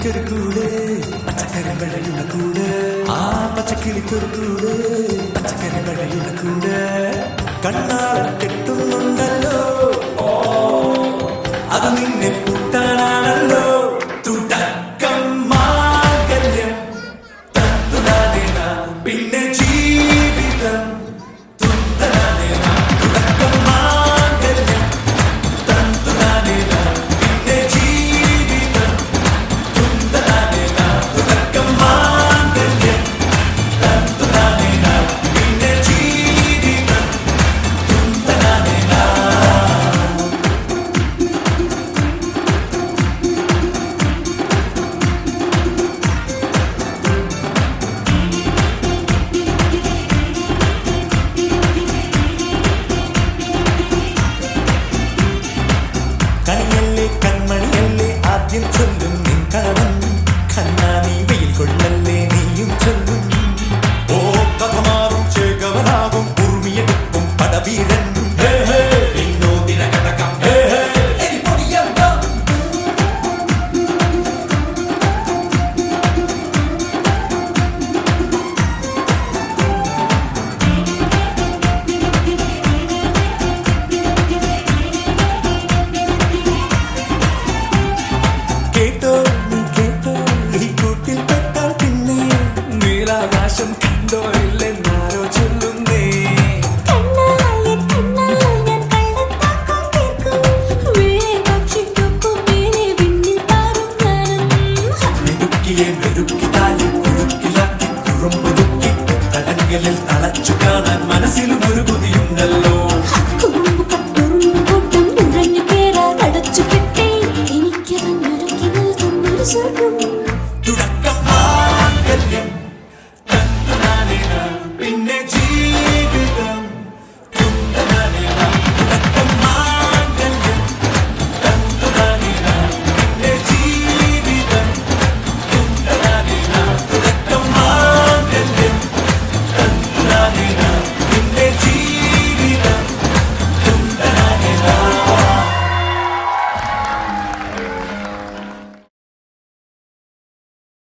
പച്ചക്കിളിക്കൊരു കൂട് പച്ചക്കറി വെള്ളയുള്ള കൂട് ആ പച്ചക്കിളിക്കൊരു കൂട് പച്ചക്കറി വെള്ളയുള്ള കൂട് കണ്ണാളം കെട്ടുന്നുണ്ടല്ലോ അത് നിന്നെ കൂട്ടാനാണല്ലോ തുടക്കം മാംഗല്യം തത്തുനാനേന പിന്നെ ജീവിതം തുന്തനാനേന തുടക്കം മാംഗല്യം തത്തുനാനേന പിന്നെ ജീവിതം തുന്തനാനേന തുടക്കം മാംഗല്യം തത്തുനാനേന പിന്നെ ജീവിതം തുന്തനാനേന. കണിയല്ലേ കൺമണിയല്ലേ ആദ്യം ചൊല്ലും നിൻ കണവൻ കണ്ണാനീ വെയിൽ കൊള്ളല്ലേ നീയും ചൊല്ലും ഓ കഥ മാറും ചേകവനാകും ഉർമിയെടുക്കും പടവീരൻ വിനോദിന കടകം എരിപൊടിയമ്പം കേട്ടോ നീ കേട്ടോ ഈ കൂട്ടിൽ പെട്ടാൽ പിന്നെ നീലാകാശം കണ്ടോ ഇല്ലെന്നാരോ ചൊല്ലുന്നേ മെരുക്കിയെ മെരുക്കിതാലി കുറുക്കിലാക്കി കുറുമ്പൊതുക്കി തടങ്കലിൽ തളച്ചു കാണാൻ മനസ്സിലും ഒരു കൊതിയുണ്ടല്ലോ